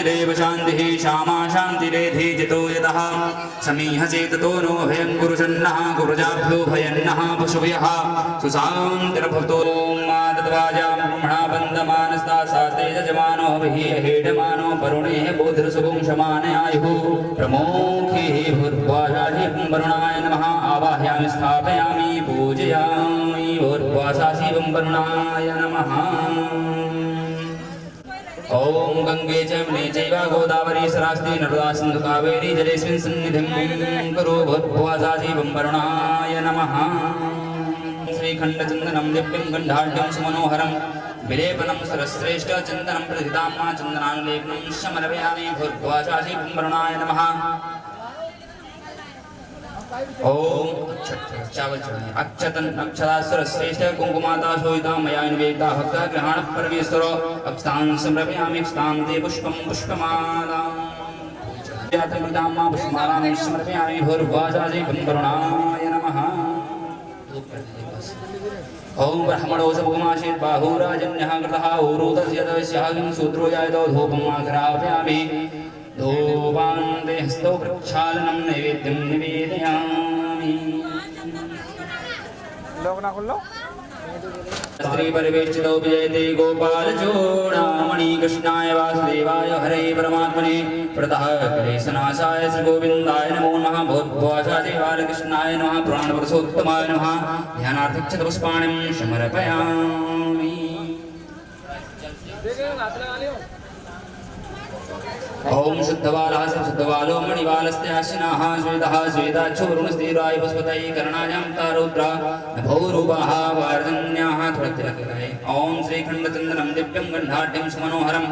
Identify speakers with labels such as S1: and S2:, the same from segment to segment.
S1: शान्तिरेव शान्तिः श्यामा शान्तिरेधि जितो यतः समीहसे ततो नो भयं कुरुषन्नः कुरुजाभ्यो भयन्नः पशुभयः सुशान्तिर्भवतो मादद्वाजा ब्रह्मणा बन्दमानस्ता शास्त्रे यजमानो हेडमानो वरुणेः बोधिरसुगुं शमानयायुः प्रमोखिः भूर्वाशाहि वरुणाय नमः आवाहयामि स्थापयामि पूजयामि भूर्वाशासि वरुणाय नमः। ओम गंगे च यमुने चैव गोदावरी सरस्वती नर्मदा सिन्धु कावेरी जलेऽस्मिन् सन्निधिं कुरु भूर्भुवः वरुणाय नमः। श्रीखण्डचन्दनं दिव्यं गन्धाढ्यं सुमनोहरं विलेपनं सरश्रेष्ठ चन्दनं प्रथितां मा चन्दनानुलेपनं समर्पयामि भूर्भुवः वरुणाय नमः। ओम चावल अक्षतन अक्षरासुर श्रेष्ठ कुंकुमाता शोभिता मया निवेदिता भक्त ग्रहण परमेश्वर अक्षतां समर्पयामि अक्षतां ते पुष्पं पुष्पमाला यातमृतां मा पुष्पमालां समर्पयामि भूर्भुवः वरुणाय नमः। ओम ब्रह्मणो सभुमासीत् बाहुराजन्यः कृतः ऊरुतस्य दस्यागं सूत्रो जायतो धूपम् आघ्रापयामि धूपान्ते हस्तौ प्रक्षालनं नैवेद्यं निवेदयामि। स्त्री परिवेष्टितो विजयते गोपालचूडामणि कृष्णाय वासुदेवाय हरे परमात्मने प्रतः क्लेशनाशाय श्रीगोविन्दाय नमो नमः। भूर्भुवः बालकृष्णाय नमः पुराणपुरुषोत्तमाय नमः। ध्यानार्थक्षतपुष्पाणिं समर्पयामि। ओम शुद्धबालः शुद्धबालो मणिबालस्त्याशिनाः श्वेतः श्वेताक्षोरुणस्थिराय पुष्पतये कर्णायां तारौद्रा नभोरूपाः वार्जन्याः त्वत्तिलकिताय। ओम श्रीखण्डचन्दनं दिव्यं गन्धाढ्यं सुमनोहरं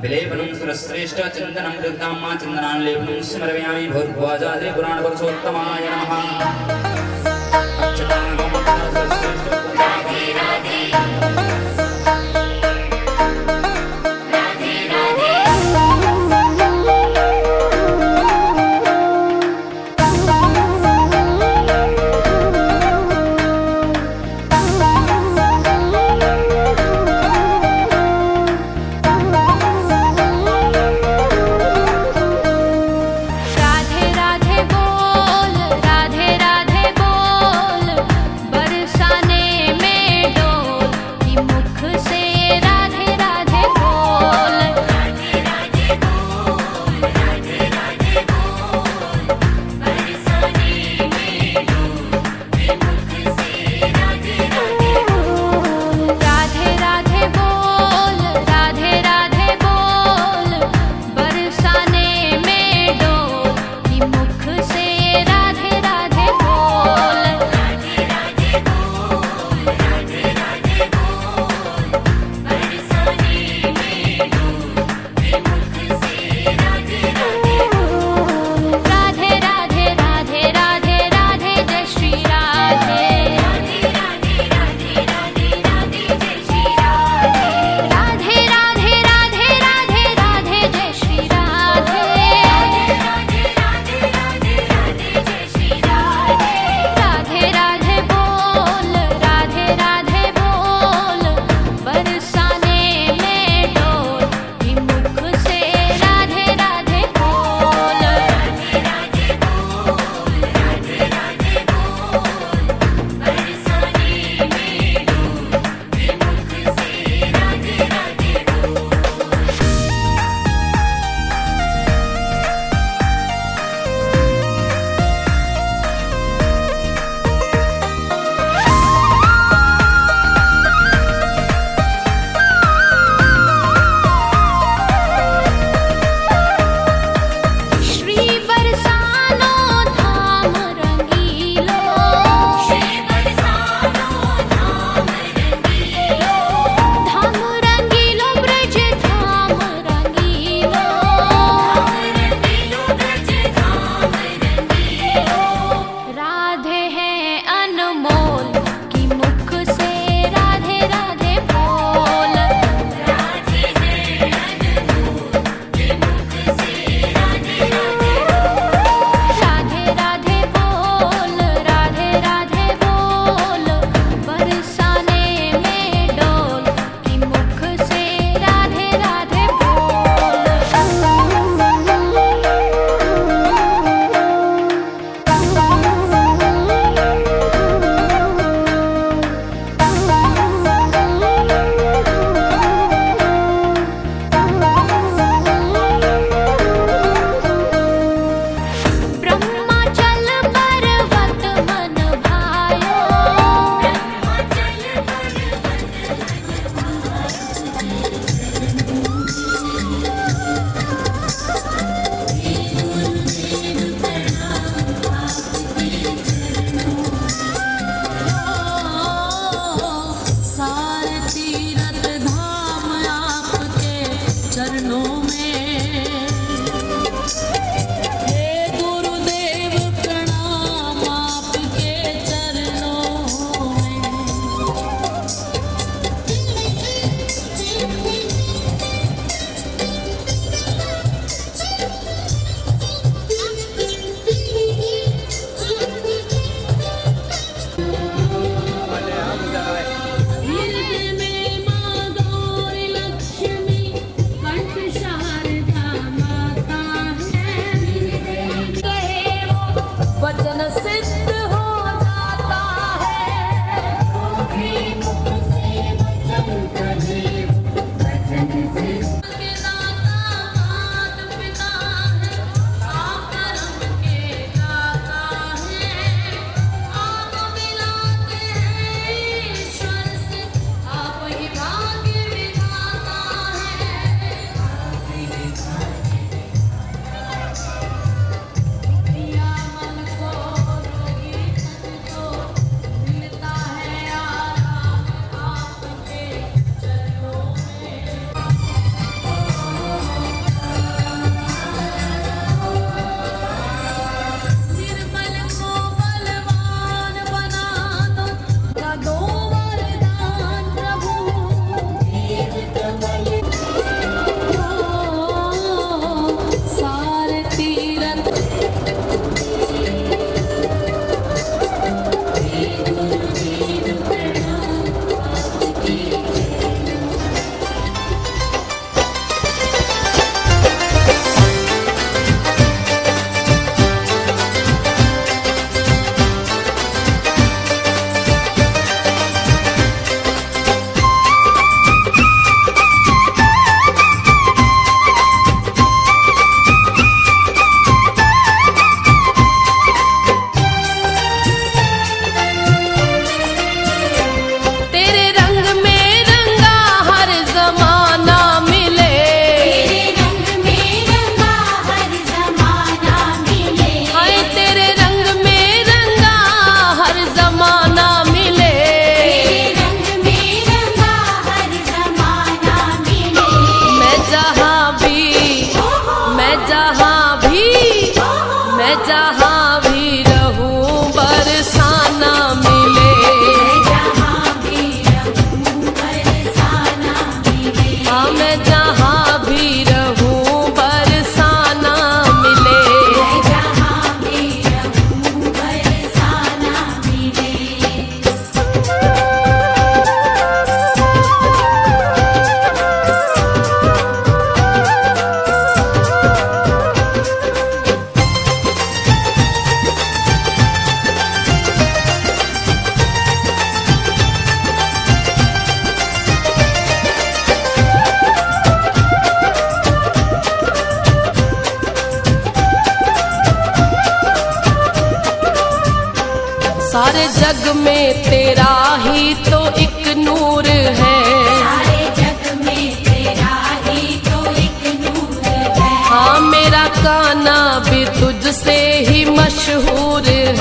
S1: विलेपनं सुरश्रेष्ठ चन्दनं प्रथितां मा चन्दनानुलेपनं समर्पयामि भूर्भुवः पुराणपुरुषोत्तमाय नमः।
S2: राधे राधे बोल बरसाने सारे जग में तेरा ही तो एक नूर है,
S3: सारे जग में तेरा ही तो एक नूर है।
S2: हाँ मेरा कान्हा भी तुझसे ही मशहूर है,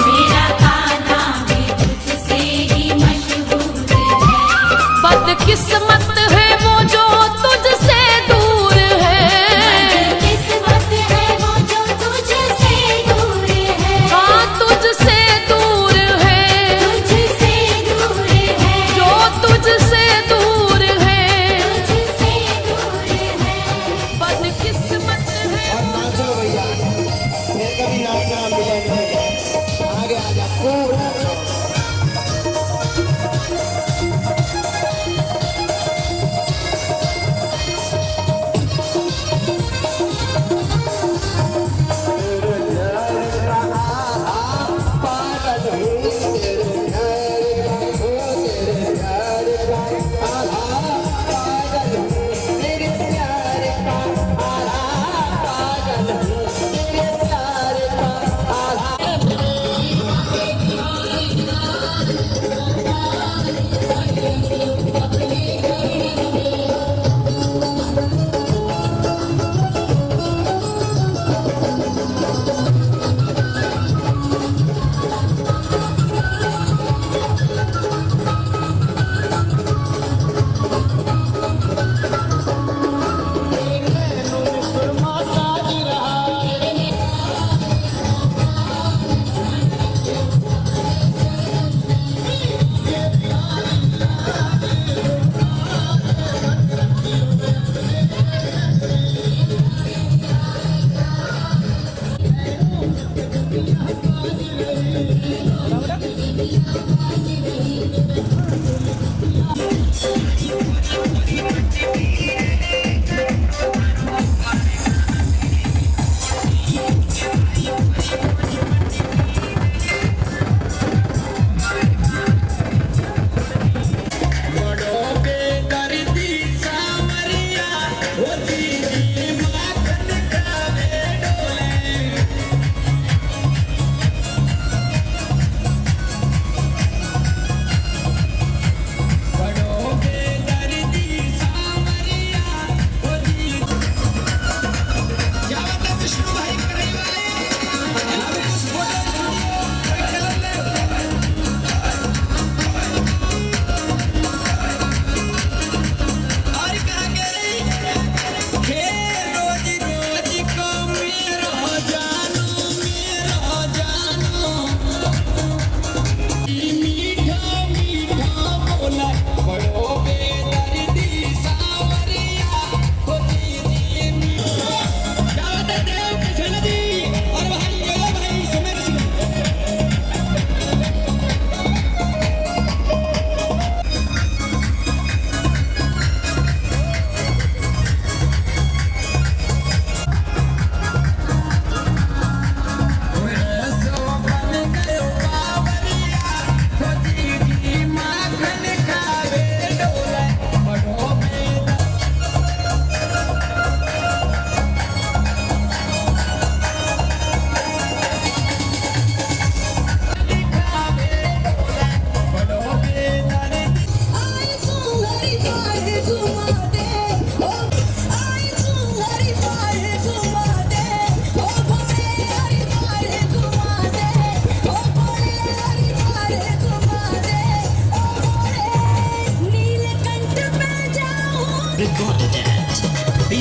S3: मेरा कान्हा भी तुझसे ही मशहूर है।
S2: बदकिस्मत है वो जो तुझसे दूर है,
S3: बदकिस्मत है वो जो तुझसे दूर है।
S2: हाँ तुझसे दूर है,
S3: तुझसे दूर है,
S2: जो तुझसे दूर है,
S3: तुझसे दूर है।
S2: बदकिस्मत है।
S4: और नाचो भैया, फिर कभी नाचना मिलेगा।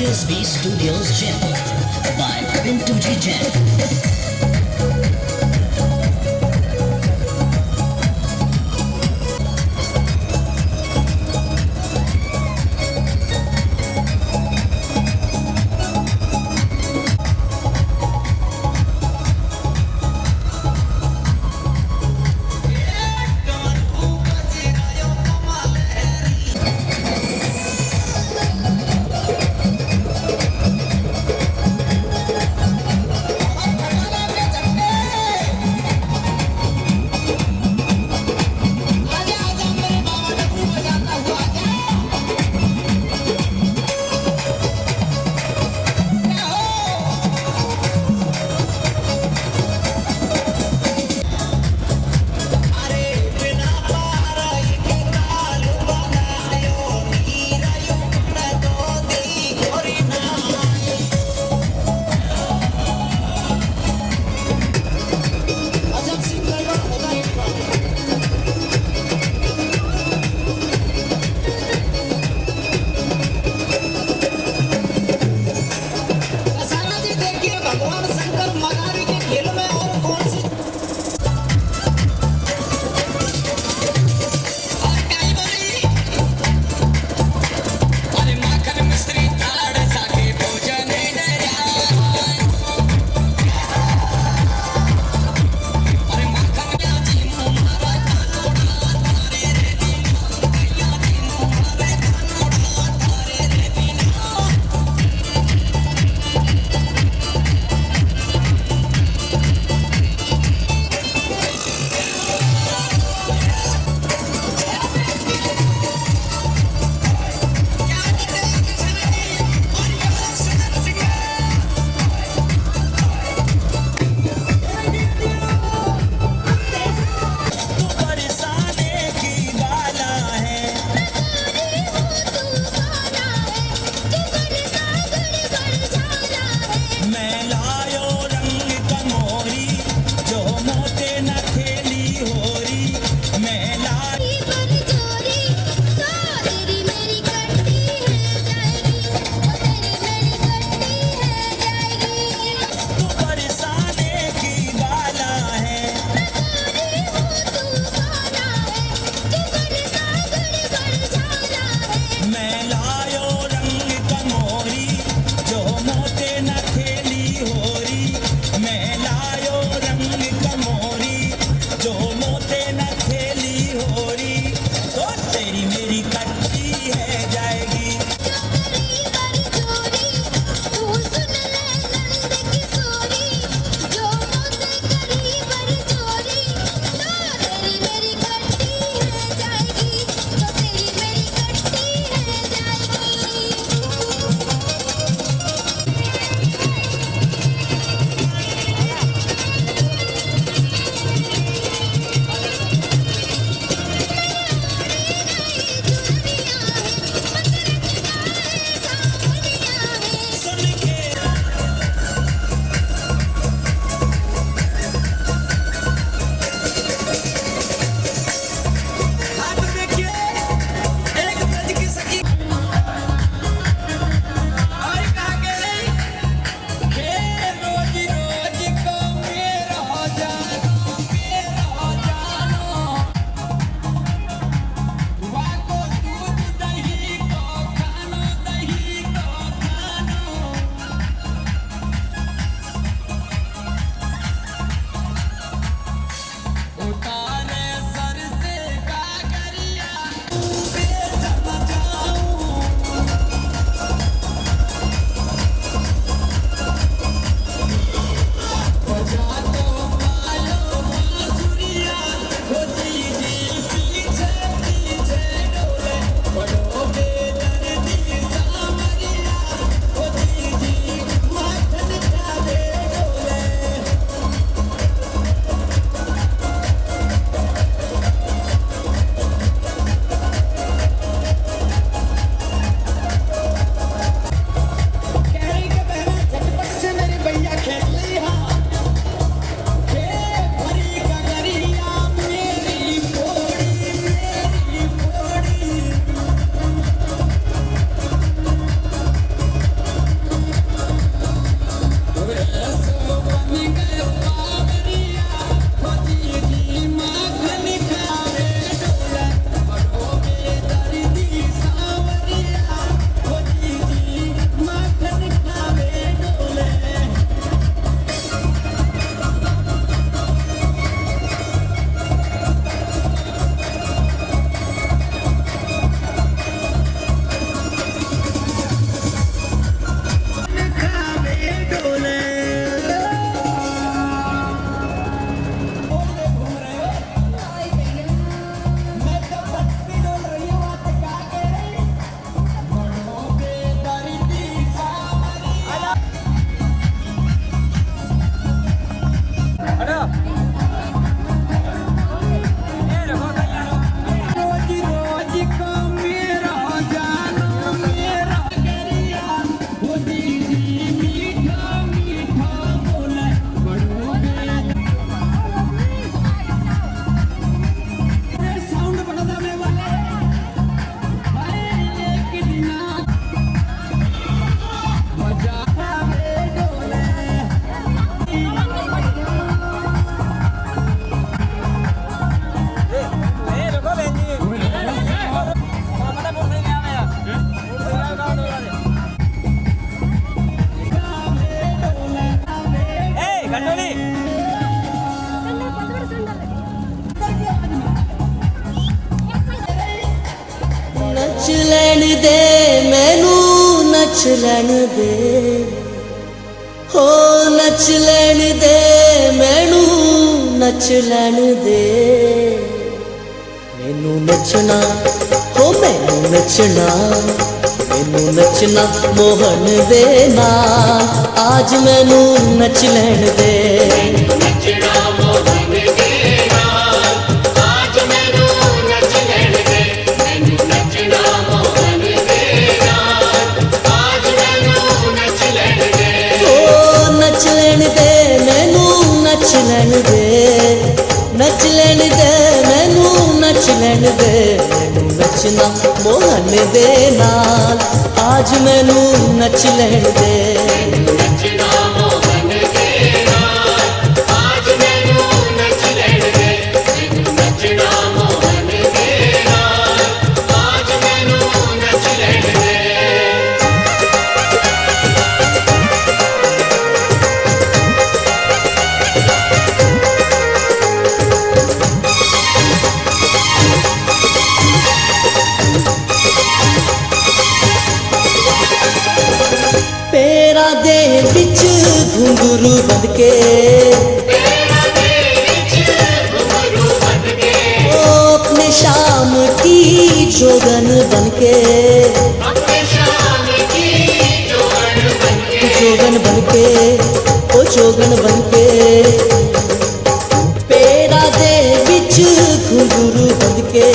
S4: DSB Studios Jaipur by Pintu Ji Jain.
S5: नच लैन दे मैनू नच लैन दे हो नच लैन दे मैनू नच लैन दे मैनू नचना हो मैनू नचना मैनू नचना मोहन दे नाल आज मैनू नच लैन दे नच लैन दे मैनू नच लैन दे नच लैन दे मैनू नच लैन दे मैनू नचना मोहन दे नाल आज मैनू नच लैन दे पेरा दे बिच घुंघरू बंद के ओ अपने शाम की जोगन बन के जोगन बन के ओ जोगन बन के पेरा दे बिच घुंघरू बंद के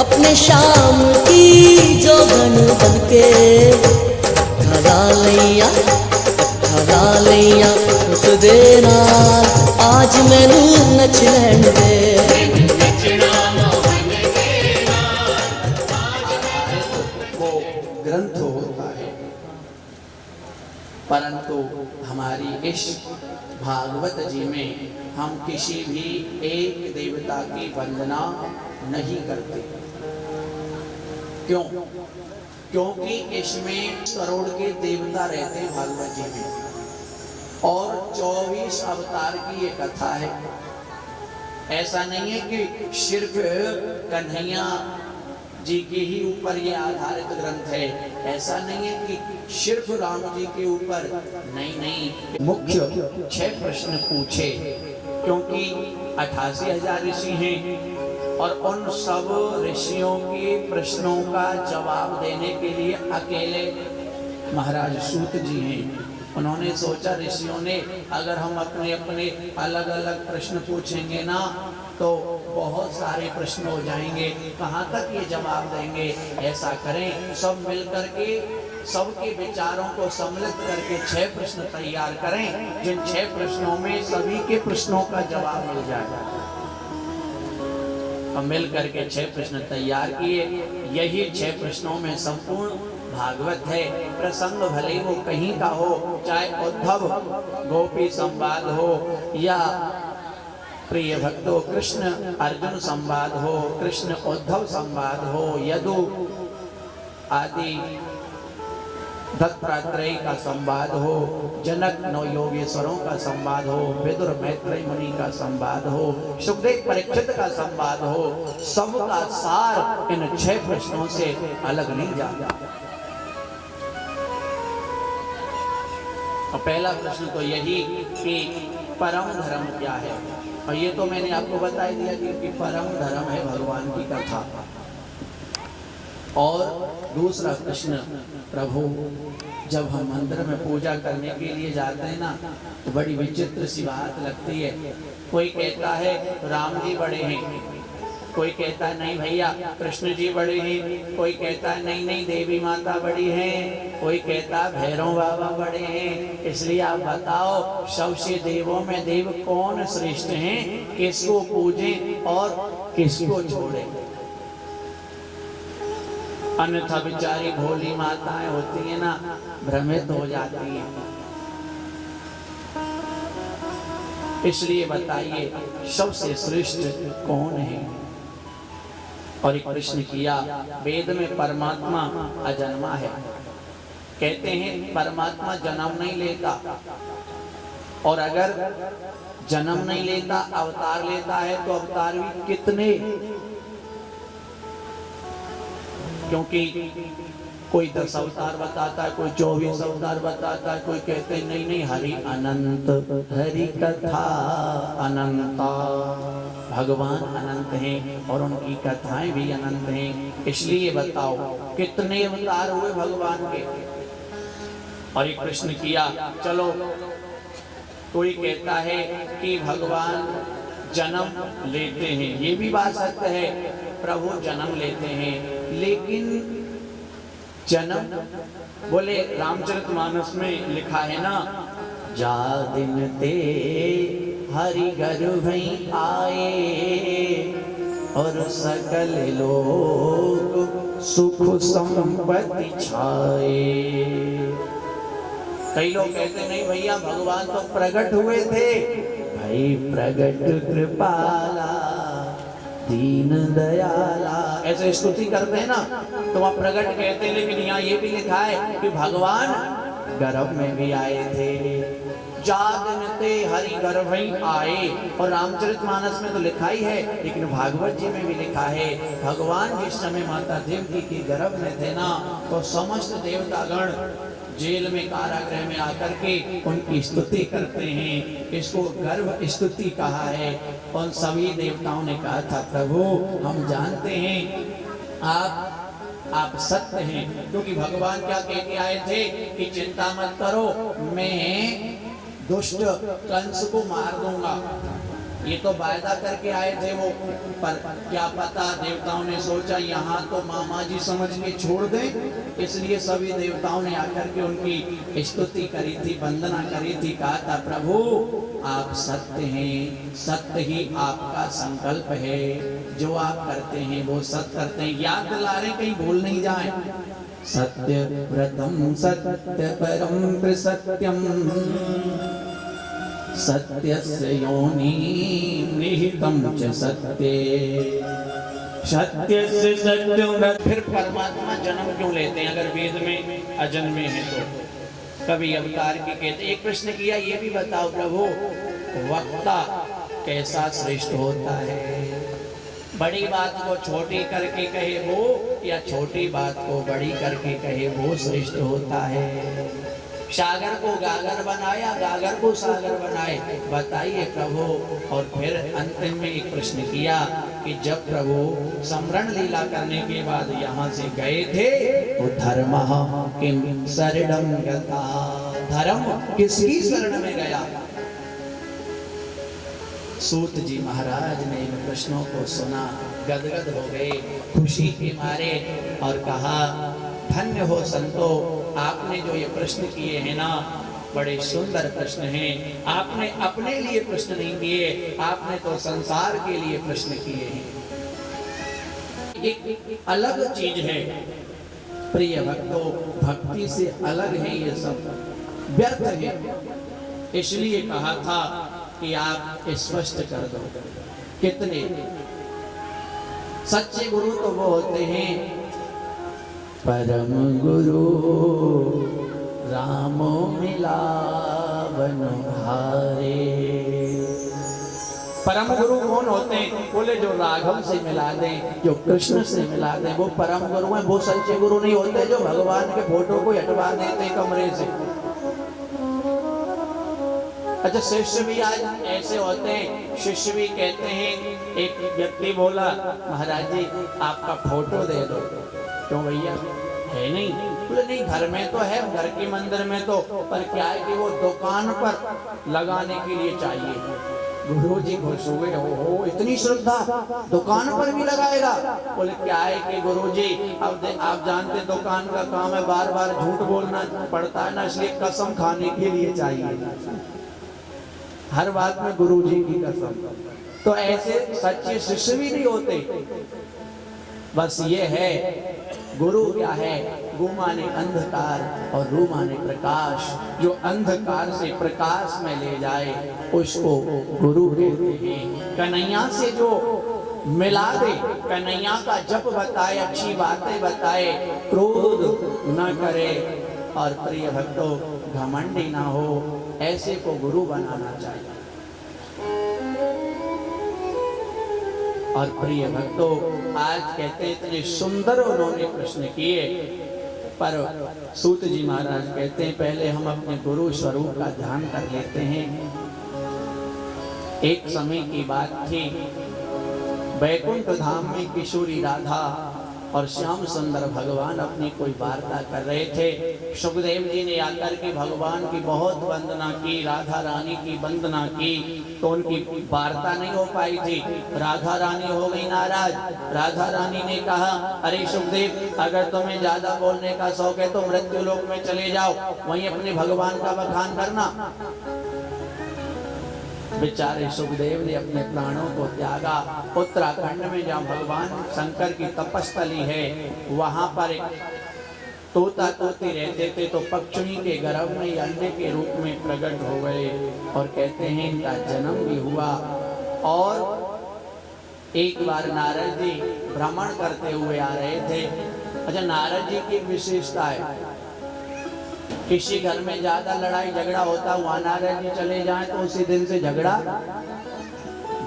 S5: अपने शाम की जोगन बन के खला लैया उस दे नाल आज मैनू नच लैन दे
S6: वो ग्रंथ होता है, परंतु हमारी इस भागवत जी में हम किसी भी एक देवता की वंदना नहीं करते। क्यों? क्योंकि इसमें करोड़ के देवता रहते हैं भागवत जी में, और 24 अवतार की ये कथा है। ऐसा नहीं है कि सिर्फ कन्हैया जी के ही ऊपर ये आधारित ग्रंथ है, ऐसा नहीं है कि सिर्फ राम जी के ऊपर, नहीं। मुख्य 6 प्रश्न पूछे, क्योंकि 88,000 ऋषि हैं और उन सब ऋषियों के प्रश्नों का जवाब देने के लिए अकेले महाराज सूत जी हैं। उन्होंने सोचा, ऋषियों ने, अगर हम अपने अपने अलग अलग प्रश्न पूछेंगे ना तो बहुत सारे प्रश्न हो जाएंगे, कहाँ तक ये जवाब देंगे। ऐसा करें, सब मिल करके सबके विचारों को सम्मिलित करके 6 प्रश्न तैयार करें, जिन 6 प्रश्नों में सभी के प्रश्नों का जवाब मिल जाएगा। हम मिल करके 6 प्रश्न तैयार किए। यही 6 प्रश्नों में संपूर्ण भागवत है। प्रसंग भले वो कहीं का हो, चाहे उद्धव गोपी संवाद हो या प्रिय भक्तों कृष्ण अर्जुन संवाद हो, कृष्ण उद्धव संवाद हो, यदु आदि दत्तात्रेय का संवाद हो, जनक नौ योगेश्वरों का संवाद हो, विदुर मैत्रेय मुनि का संवाद हो, सुखदेव परीक्षित का संवाद हो, सबका सार इन 6 प्रश्नों से अलग नहीं जाता। और पहला प्रश्न तो यही कि परम धर्म क्या है, और ये तो मैंने आपको बता दिया कि परम धर्म है भगवान की कथा। और दूसरा प्रश्न, प्रभु जब हम मंदिर में पूजा करने के लिए जाते हैं ना तो बड़ी विचित्र सी बात लगती है। कोई कहता है राम जी बड़े हैं, कोई कहता है नहीं भैया कृष्ण जी बड़े हैं, कोई कहता है नहीं देवी माता बड़ी हैं, कोई कहता है भैरव बाबा बड़े हैं। इसलिए आप बताओ, सबसे देवों में देव कौन श्रेष्ठ हैं, किसको पूजें और किसको छोड़ें। अन्यथा बेचारी भोली माताएं होती है ना, भ्रमित हो जाती हैं। इसलिए बताइए सबसे श्रेष्ठ कौन है। और एक प्रश्न किया, वेद में परमात्मा अजन्मा है, कहते हैं परमात्मा जन्म नहीं लेता, और अगर जन्म नहीं लेता अवतार लेता है तो अवतार भी कितने। क्योंकि कोई 10 अवतार बताता है, कोई 24 अवतार बताता है, कोई कहते हैं नहीं नहीं हरि अनंत, हरि कथा अनंता, भगवान अनंत हैं और उनकी कथाएं भी अनंत हैं। इसलिए बताओ कितने अवतार हुए भगवान के। और एक प्रश्न किया, चलो कोई कहता है कि भगवान जन्म लेते हैं, ये भी बात सत्य है, प्रभु जन्म लेते हैं, लेकिन जन्म बोले रामचरितमानस में लिखा है ना, जा दिन ते हरि गर्भ आए और सकल लोग सुख संपत्ति छाए। कई लोग कहते नहीं भैया भगवान तो प्रकट हुए थे, भाई प्रकट कृपाला दीन दयाला, ऐसे स्तुति करते हैं ना, तो वहाँ प्रकट कहते हैं, लेकिन यहाँ ये भी लिखा है कि भगवान गर्भ में भी आए थे, जागनते हरि गर्भ आए। और रामचरितमानस में तो लिखा ही है, लेकिन भागवत जी में भी लिखा है, भगवान जिस समय माता देवकी के गर्भ में थे ना, तो समस्त देवतागण जेल में कारागृह में आकर के उनकी स्तुति करते हैं। इसको गर्भ स्तुति कहा है। और सभी देवताओं ने कहा था, प्रभु हम जानते हैं आप सत्य हैं, क्योंकि भगवान क्या कह के आए थे कि चिंता मत करो, मैं दुष्ट कंस को मार दूंगा। ये तो वायदा करके आए थे वो, पर क्या पता देवताओं ने सोचा यहाँ तो मामा जी समझ के छोड़ दें, इसलिए सभी देवताओं ने आकर के उनकी स्तुति करी थी, वंदना करी थी, कहा था प्रभु आप सत्य हैं, सत्य ही आपका संकल्प है, जो आप करते हैं वो सत्य करते हैं। याद दिला रहे कहीं भूल नहीं जाए, सत्य व्रतम सत्य परम प्रसत्यम सत्यस्य योनि निहितम च सत्ये सत्यस्य सत्यम। फिर परमात्मा जन्म क्यों लेते हैं अगर वेद में अजन्मे हैं तो? कभी अवतार की कहते। एक प्रश्न किया, ये भी बताओ प्रभु वक्ता कैसा श्रेष्ठ होता है? बड़ी बात को छोटी करके कहे वो, या छोटी बात को बड़ी करके कहे वो श्रेष्ठ होता है? सागर को गागर बनाया, गागर को सागर बनाए, बताइए प्रभु। और फिर अंतिम में एक प्रश्न किया कि जब प्रभु समरण लीला करने के बाद यहाँ से गए थे तो धर्म किम शरणं गता, धर्म किसकी शरण में गया? सूत जी महाराज ने इन प्रश्नों को सुना, गदगद हो गए खुशी के मारे और कहा, धन्य हो संतो, आपने जो ये प्रश्न किए हैं ना, बड़े सुंदर प्रश्न हैं। आपने अपने लिए प्रश्न नहीं किए, आपने तो संसार के लिए प्रश्न किए हैं। एक अलग चीज है प्रिय भक्तों, भक्ति से अलग है ये सब, व्यर्थ है। इसलिए कहा था कि आप स्पष्ट कर दो। कितने सच्चे गुरु तो वो होते हैं, परम गुरु रामो मिलावन हारे। परम गुरु कौन होते हैं? बोले जो राघव से मिला दें, जो कृष्ण से मिला दें, वो परम गुरु हैं। वो सच्चे गुरु नहीं होते जो भगवान के फोटो को हटवा देते कमरे से। अच्छा, शिष्य भी आज ऐसे होते हैं, शिष्य भी कहते हैं। एक व्यक्ति बोला, महाराज जी आपका फोटो दे दो। क्यों भैया, है नहीं? बोले नहीं, घर में तो है, घर के मंदिर में तो, पर क्या है कि वो दुकान पर लगाने के लिए चाहिए। गुरु जी खुश हुए, हो इतनी श्रद्धा, दुकान पर भी लगाएगा? बोले क्या है कि गुरु जी अब आप जानते दुकान का काम है, बार बार झूठ बोलना पड़ता है ना, इसलिए कसम खाने के लिए चाहिए, हर बात में गुरु जी की कसम। तो ऐसे सच्चे शिष्य भी नहीं होते। बस ये है, गुरु क्या है? गु माने अंधकार और रू माने प्रकाश। जो अंधकार से प्रकाश में ले जाए उसको गुरु कहते हैं। कन्हैया से जो मिला दे, कन्हैया का जप बताए, अच्छी बातें बताए, क्रोध न करे और प्रिय भक्तों घमंडी ना हो, ऐसे को गुरु बनाना चाहिए। और प्रिय भक्तों, आज कहते इतने सुंदर उन्होंने प्रश्न किए, पर सूत जी महाराज कहते हैं पहले हम अपने गुरु स्वरूप का ध्यान कर लेते हैं। एक समय की बात थी, बैकुंठ धाम में किशोरी राधा और श्याम सुंदर भगवान अपनी कोई वार्ता कर रहे थे। सुखदेव जी ने आकर के भगवान की बहुत वंदना की, राधा रानी की वंदना की, तो उनकी वार्ता नहीं हो पाई थी। राधा रानी हो गई नाराज। राधा रानी ने कहा, अरे सुखदेव, अगर तुम्हें ज्यादा बोलने का शौक है तो मृत्यु लोक में चले जाओ, वहीं अपने भगवान का बखान करना। बेचारे सुखदेव ने अपने प्राणों को त्यागा। उत्तराखंड में जहाँ भगवान शंकर की तपस्थली है, वहां पर एक तोता तोती रहते थे, तो पक्षी के गर्भ में अंडे के रूप में प्रकट हो गए और कहते हैं इनका जन्म भी हुआ। और एक बार नारद जी भ्रमण करते हुए आ रहे थे। अच्छा, नारद जी की विशेषता है, किसी घर में ज्यादा लड़ाई झगड़ा होता, वहां नारद जी चले जाएं तो उसी दिन से झगड़ा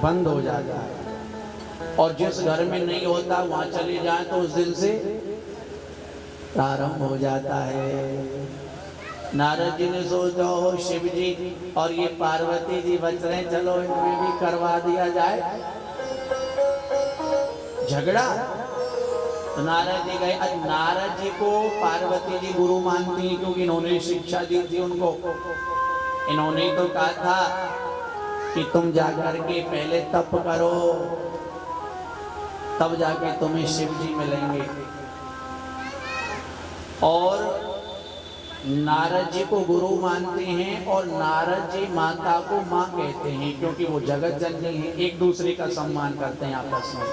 S6: बंद हो जाता है, और जिस घर में नहीं होता वहां चले जाएं तो उस दिन से प्रारंभ हो जाता है। नारद जी ने सोचा, हो शिव जी और ये पार्वती जी बच रहे, चलो इनमें भी करवा दिया जाए झगड़ा। तो नारद जी गए। आज नारद जी को पार्वती जी गुरु मानती हैं, क्योंकि इन्होंने शिक्षा दी थी उनको। इन्होंने तो कहा था कि तुम जाकर के पहले तप करो, तब जाके तुम्हें शिव जी मिलेंगे। और नारद जी को गुरु मानते हैं और नारद जी माता को माँ कहते हैं, क्योंकि वो जगत जननी है, एक दूसरे का सम्मान करते हैं आपस में।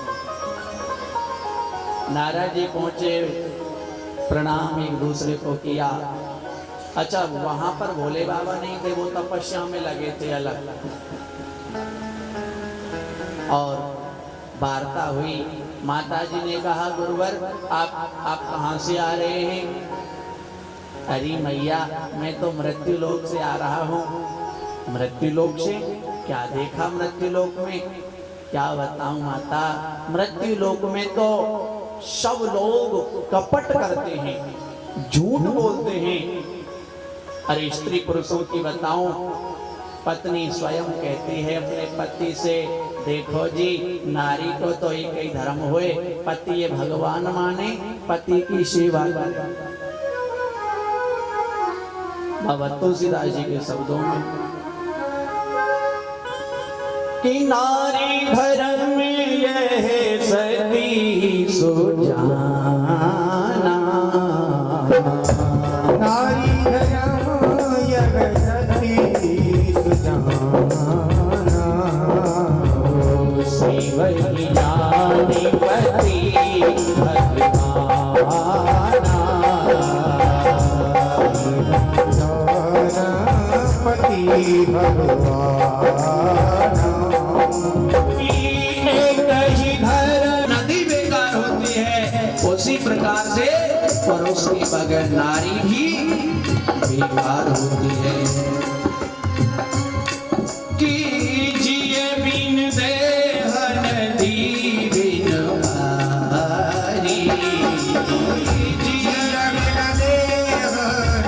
S6: नारद जी पहुंचे, प्रणाम एक दूसरे को किया। अच्छा, वहां पर भोले बाबा नहीं थे, वो तपस्या में लगे थे अलग। और वार्ता हुई। माता जी ने कहा, गुरुवर आप कहाँ से आ रहे हैं? अरे मैया, मैं तो मृत्यु लोक से आ रहा हूँ। मृत्यु लोक से? क्या देखा मृत्यु लोक में? क्या बताऊं माता, मृत्यु लोक में तो सब लोग कपट करते हैं, झूठ बोलते हैं। अरे स्त्री पुरुषों की बताऊं, पत्नी स्वयं कहती है अपने पति से, देखो जी, नारी को तो एक ही धर्म होए, पति ये भगवान माने, पति की सेवा करे। बाबा तुलसीदास जी के शब्दों में कि नारी धर्म में यह सती सुजाना,
S7: नारी धर्म यह सती सुजाना,
S6: शिव ही जाने पति भगवाना,
S7: पति भगवाना।
S6: नदी बेकार होती है, उसी प्रकार से पुरुष के बगैर नारी भी बेकार होती है। कीजिए बिन देह नदी बिन भारी,
S7: कीजिए बिन देह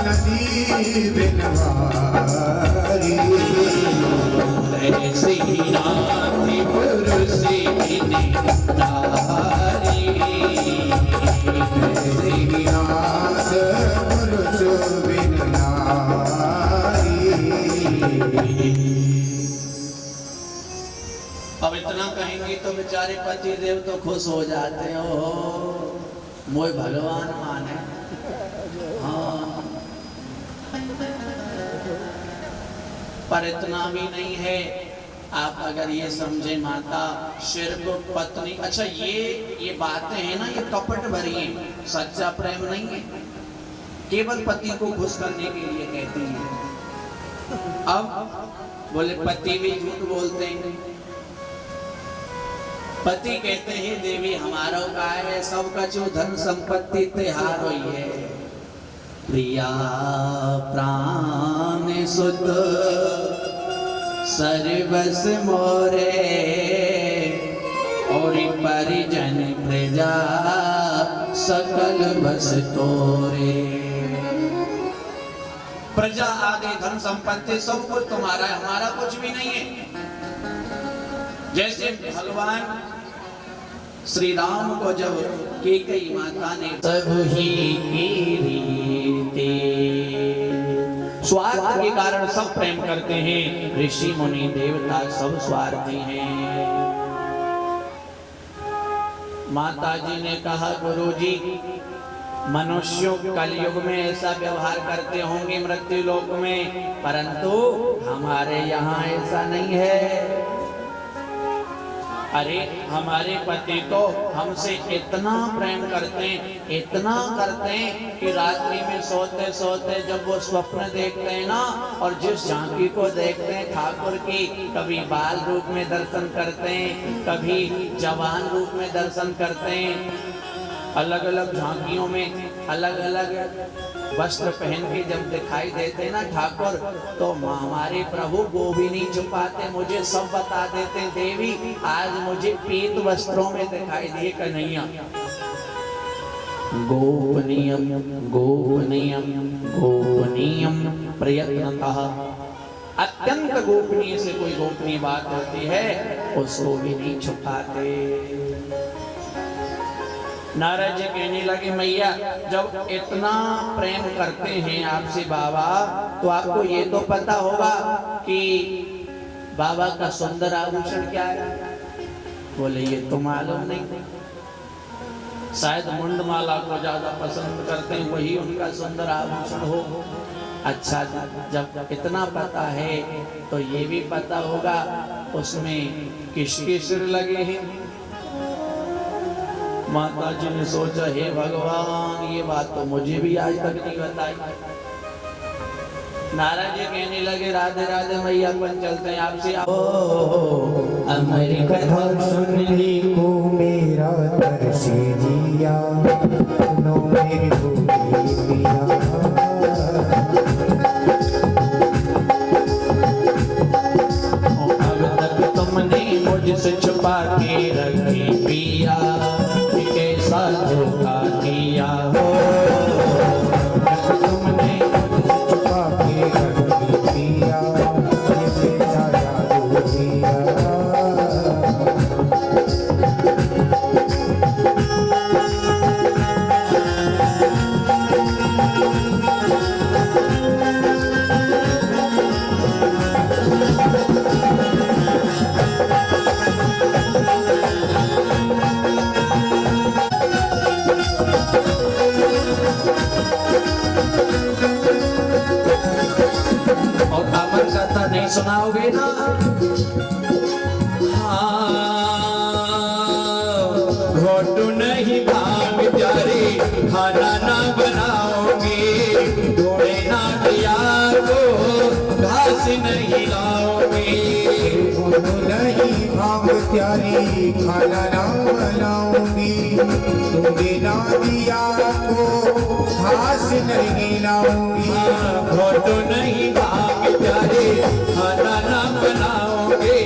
S7: नदी बिन भारी,
S6: ऐसे ही नारी पुरुष बिन नारी,
S7: ऐसे ही नाथ पुरुष बिन नारी।
S6: अब इतना कहेंगे तो बेचारे पति देव तो खुश हो जाते हैं, ओहो मोय भगवान माने। हाँ, पर इतना भी नहीं है। आप अगर ये समझे माता, सिर्फ पत्नी, अच्छा ये बातें हैं ना, ये कपट भरी है, सच्चा प्रेम नहीं है, केवल पति को खुश करने के लिए कहती है। अब बोले पति भी झूठ बोलते हैं। पति कहते हैं, देवी हमारा का है, सबका जो धन संपत्ति त्योहार हुई है, प्रिया प्राण सुत सर्वस मोरे, और परिजन प्रजा सकल बस तोरे। प्रजा आदि धन संपत्ति सब कुछ तुम्हारा है, हमारा कुछ भी नहीं है। जैसे भगवान श्री राम को जब कैकेयी माता ने सब ही की रीते, स्वार्थ के कारण सब प्रेम करते हैं, ऋषि मुनि देवता सब स्वार्थी हैं। माता जी ने कहा गुरुजी, मनुष्यों कलयुग में ऐसा व्यवहार करते होंगे मृत्यु लोक में, परंतु हमारे यहाँ ऐसा नहीं है। अरे हमारे पति तो हमसे इतना प्रेम करते हैं, इतना करते हैं कि रात्रि में सोते सोते जब वो स्वप्न देखते हैं ना, और जिस झांकी को देखते हैं ठाकुर की, कभी बाल रूप में दर्शन करते हैं, कभी जवान रूप में दर्शन करते हैं, अलग अलग झांकियों में अलग अलग वस्त्र पहन के जब दिखाई देते ना ठाकुर, तो हमारे प्रभु वो भी नहीं छुपाते, मुझे सब बता देते, देवी आज मुझे पीत वस्त्रों में दिखाई दिए कन्हैया। गोपनीयम गोपनीयम गोपनीयम प्रयत्नतः, अत्यंत गोपनीय से कोई गोपनीय बात होती है उसको भी नहीं छुपाते। नारद जी कहने लगे, मैया जब इतना प्रेम करते हैं आपसे बाबा, तो आपको ये तो पता होगा कि बाबा का सुंदर आभूषण क्या है? बोले ये तो मालूम नहीं, शायद मुंडमाला को ज्यादा पसंद करते हैं, वही उनका सुंदर आभूषण हो। अच्छा, जब इतना पता है तो ये भी पता होगा उसमें किसके सिर लगे हैं। माता जी ने सोचा, हे भगवान ये बात तो मुझे भी आज तक नहीं बताई। नारद जी कहने लगे, राधे राधे मैया अपन चलते हैं आपसे। अमरी कथा
S7: सुनने को मेरा तरस जिया, सुनो मेरी भूली पिया।
S6: अब तक तुमने मुझसे छुपा के रखी पिया, कैसा धोखा किया हो।
S7: तुमने छुपा के रखी पिया, ये मेरा जादू पिया।
S6: नहीं सुनाओगे ना? घोटू नहीं भांग प्यारे, खाना ना बनाओगे, ढोड़े ना दिया को घास नहीं लाओगे।
S7: नहीं भाव प्यारी, खाना ना बनाऊंगी, तुमने ना दिया को घास नहीं लाऊंगी।
S6: घोटू नहीं भांग प्यारे, खाना ना बनाओगे,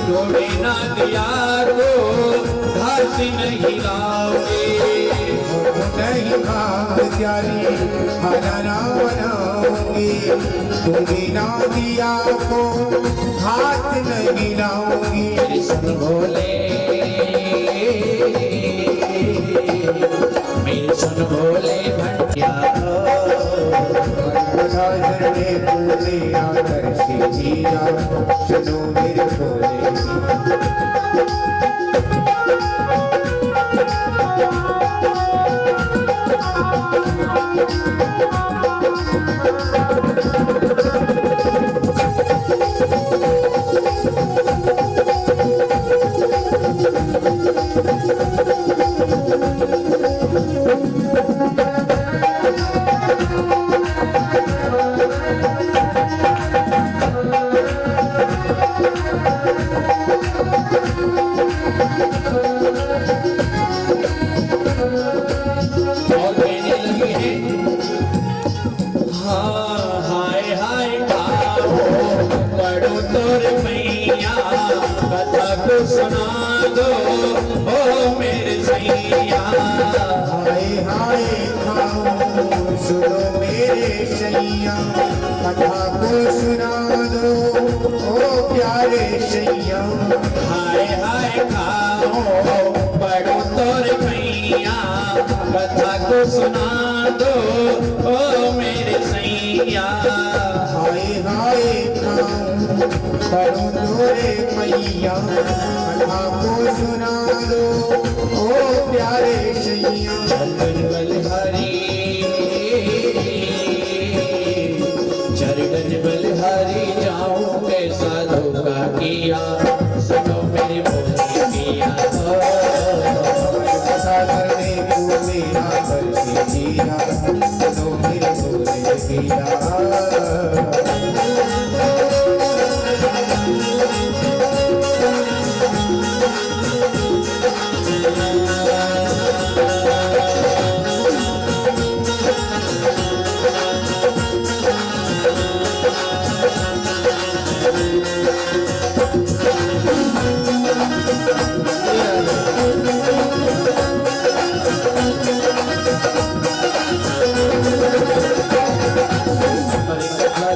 S6: ढोड़े ना दिया को घास नहीं लाओगे।
S7: नहीं भाव प्यारी, खाना ना बनाऊंगी, तुमने ना दिया को हाथ नहीं लाऊंगी।
S6: कृष्ण बोले, मेरे सुन बोले भटिया,
S7: ने पूरे आकर से जिया, सुनो मेरे भोले।
S6: सुना दो
S1: ओ मेरे सैया।
S7: हाय हाय खाऊं सुनो मेरे सैया, कथा को सुना दो ओ प्यारे सैया।
S1: हाय हाय खाओ बड़ो तोर मैया, कथा को सुना दो ओ मेरे सैया।
S7: हाय हाय खाऊं बड़ो तोरे मैया, कथा को सुना दो ओ प्यारे सैया।
S1: चरण बलिहारी चरण बलिहारी जाऊं कैसा धोखा किया, सुनो मेरी बोली किया।
S7: कथा करने को मेरा बरसी जिया, सुनो मेरे बोले किया।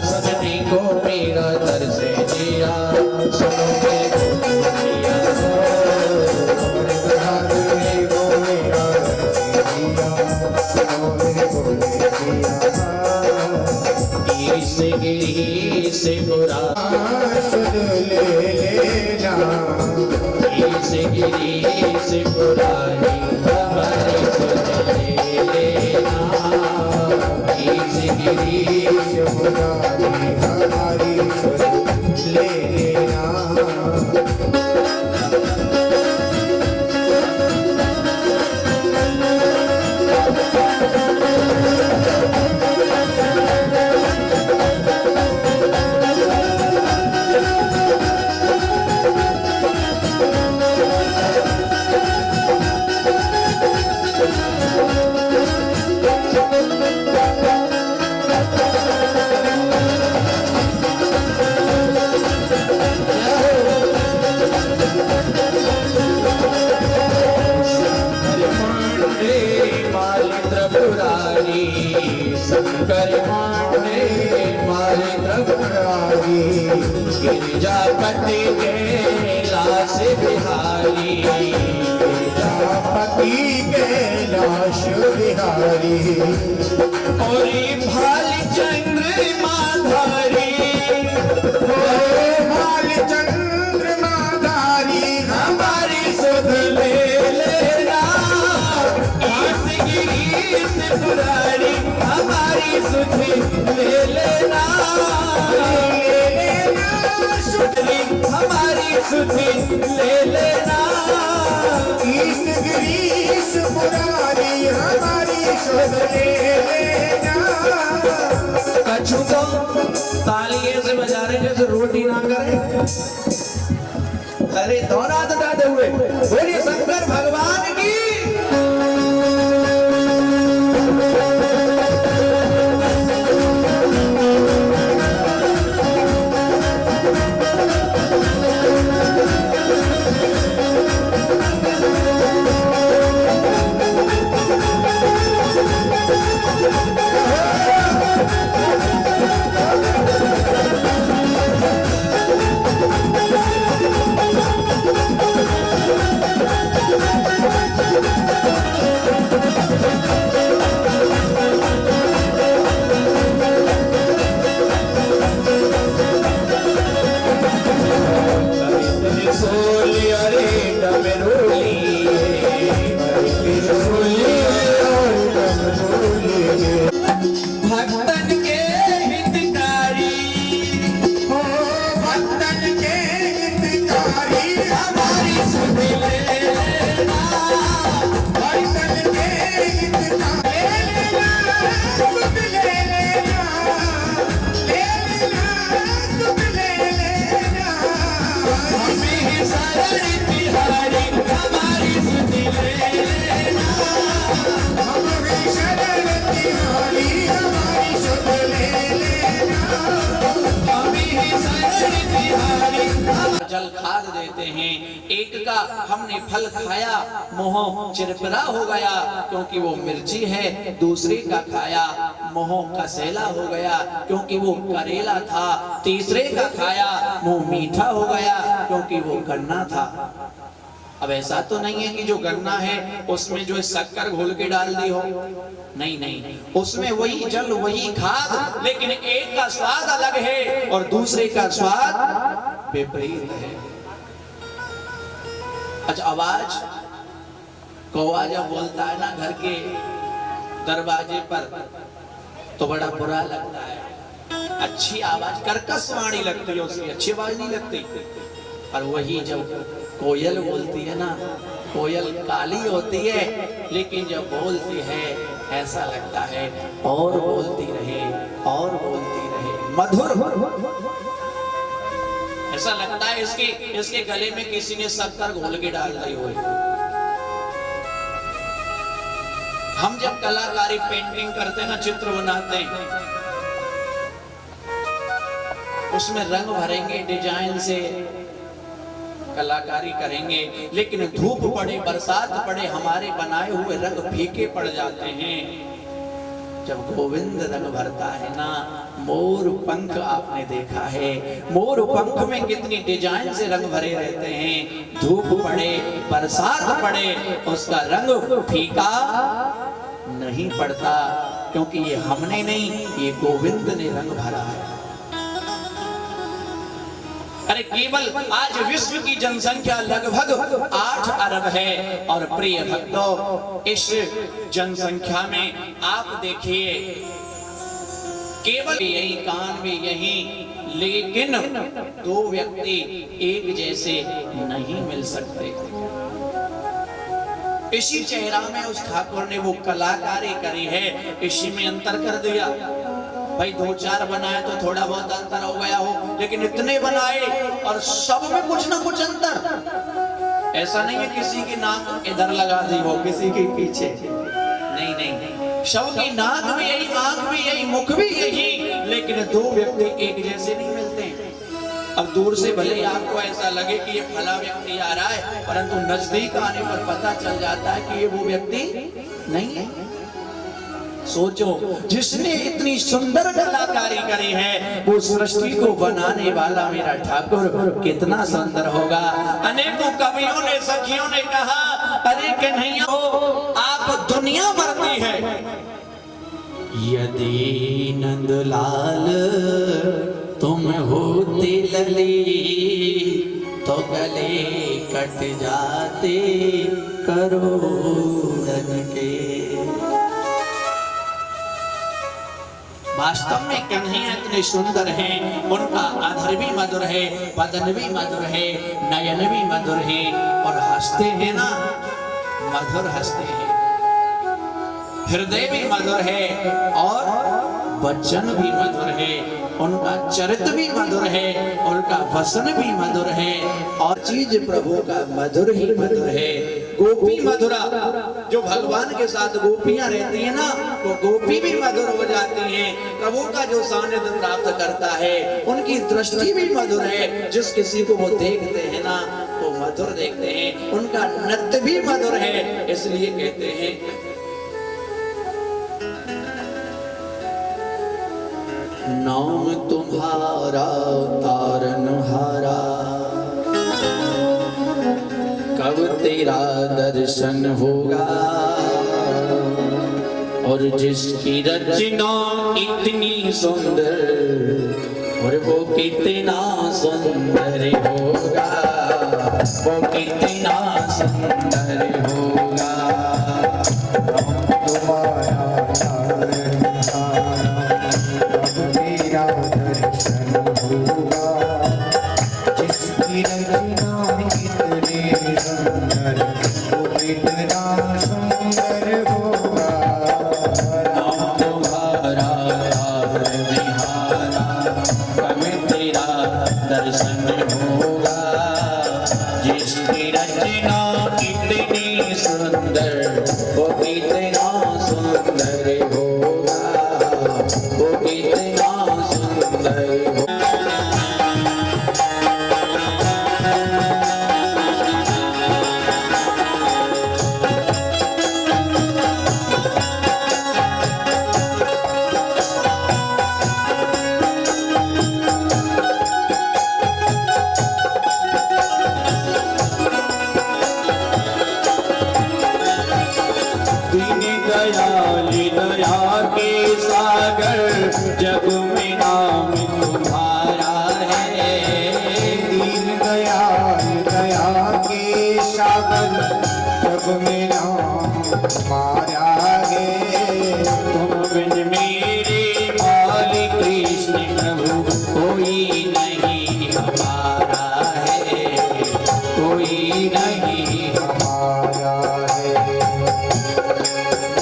S1: सजनी को मेरा दर से जिया, सुनो मेरे बोली किया।
S7: कथा करने को मेरा बरसी जिया, सुनो मेरे बोले किया।
S1: से गिरी से बुरा
S7: सुन ले लेना,
S1: से गिरी से बुराई हमारी सुन लेना। से गिरी
S7: यमुनारी हमारी सुन ले लेना।
S1: शंकर माने मारे त्रिपुरारी, गिरिजापति के लाश बिहारी।
S7: गिरिजापति के लाश बिहारी,
S1: और भालचंद्र माधारी,
S7: भालचंद्र माधारी
S1: हमारी सुध ले लेना। गिरीश पुरारी हमारी सुध ले लेना। हमारी सुध ले लेना।
S7: गिरीश पुरारी हमारी सुध ले लेना।
S1: कछु को तालिये से बजा रहे जैसे रोटी ना करे। अरे दोहरा दादे हुए बोलिए शंकर भगवान की। भक्तन के हितकारी,
S7: हो भक्तन के हितकारी
S1: हमारी सुध ले लेना।
S7: भक्तन के हितकारी सुध ले लेना। ले लेना सुध ले लेना।
S1: हमें ही शरण तिहारी हमारी सुध ले लेना।
S7: हमारी शरण तिहारी हमारी सुध ले लेना।
S1: हमें ही शरण तिहारी
S6: जल खाद देते खाते हैं। एक का हमने फल खाया, मुंह चिरपिरा हो गया क्योंकि वो मिर्ची है। दूसरे का खाया, मुंह कसेला हो गया क्योंकि वो करेला था। तीसरे का खाया, मुंह मीठा हो गया क्योंकि वो गन्ना था। अब ऐसा तो नहीं है कि जो गन्ना है उसमें जो शक्कर घोल के डाल दी हो, नहीं नहीं, उसमें वही जल वही खाद, लेकिन एक का स्वाद अलग है और दूसरे का स्वाद विपरीत है। अच्छा, आवाज कौवा जब बोलता है ना घर के दरवाजे पर तो बड़ा बुरा लगता है। अच्छी आवाज, कर्कश वाणी लगती है उसकी, अच्छी आवाज नहीं लगती। और वही जब कोयल बोलती है ना, कोयल काली होती है लेकिन जब बोलती है ऐसा लगता है और बोलती रहे और बोलती रहे, मधुर। ऐसा लगता है इसके गले में किसी ने शक्कर घोल के डाल दी हो। हम जब कलाकारी पेंटिंग करते हैं ना, चित्र बनाते हैं, उसमें रंग भरेंगे, डिजाइन से कलाकारी करेंगे, लेकिन धूप पड़े, बरसात पड़े, हमारे बनाए हुए रंग फीके पड़ जाते हैं। जब गोविंद रंग भरता है ना, मोर पंख आपने देखा है, मोर पंख में कितनी डिजाइन से रंग भरे रहते हैं। धूप पड़े, बरसात पड़े, उसका रंग फीका नहीं पड़ता, क्योंकि ये हमने नहीं, ये गोविंद ने रंग भरा है। अरे केवल आज विश्व की जनसंख्या लगभग 8 अरब है और प्रिय भक्तों, इस जनसंख्या में आप देखिए केवल यही कान में यही, लेकिन दो व्यक्ति एक जैसे नहीं मिल सकते। इसी चेहरा में उस ठाकुर ने वो कलाकारी करी है, इसी में अंतर कर दिया। भाई 2-4 बनाए तो थोड़ा बहुत अंतर हो गया हो, लेकिन इतने बनाए और सब में कुछ ना कुछ अंतर। ऐसा नहीं है किसी की नाक इधर लगा दी हो, किसी के पीछे, नहीं नहीं, सबकी नाक भी यही, आंख भी यही, मुख भी यही, लेकिन दो व्यक्ति एक जैसे नहीं मिलते। अब दूर से भले ही आपको ऐसा लगे कि ये फला व्यक्ति आ रहा है, परंतु नजदीक आने पर पता चल जाता है कि ये वो व्यक्ति नहीं है। सोचो, जिसने इतनी सुंदर कलाकारी करी है, वो सृष्टि को बनाने वाला मेरा ठाकुर कितना सुंदर होगा। अनेकों कवियों ने, सखियों ने कहा, अरे कन्हैया आप दुनिया भरती है, यदि नंदलाल तुम होते लली तो गले कट जाते करोड़न के। वास्तव में कन्हैया इतने सुंदर हैं, उनका अधर भी मधुर है, बदन भी मधुर है, नयन भी मधुर है, और हंसते हैं ना, मधुर हंसते हैं, हृदय भी मधुर है और वचन भी मधुर है, उनका चरित्र भी मधुर है, उनका वसन भी मधुर है, और चीज प्रभु का मधुर ही मधुर है। गोपी मधुरा, जो भगवान के साथ गोपियां रहती है ना, वो गोपी भी मधुर हो जाती हैं। प्रभु का जो सानिध्य प्राप्त करता है, उनकी दृष्टि भी मधुर है, जिस किसी को वो देखते हैं ना, वो मधुर देखते हैं। उनका नृत्य भी मधुर है, इसलिए कहते हैं नाम तुम्हारा तारनहारा, कब तेरा दर्शन होगा, और जिसकी रचना इतनी सुंदर, और वो कितना सुंदर होगा, वो कितना सुंदर होगा।
S7: तुम्हारा तेरा दर्शन होगा, जिसकी रचना इतनी सुंदर, वो कितना सुंदर होगा।
S6: नाम तुम्हारा निहारा, कब तेरा दर्शन होगा, जिसकी रचना इतनी सुंदर, वो कितना सुंदर
S8: दयाल दया के सागर जग में नाम तुम्हारा है।
S7: दीन दयाल दया के सागर जग में नाम तुम्हारा है।
S8: तुम बिन मेरे मालिक कृष्ण प्रभु कोई नहीं हमारा है, कोई नहीं
S7: हमारा है।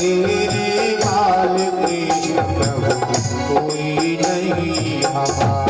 S7: मेरे माल कृष्ण प्रभु कोई नहीं हमारा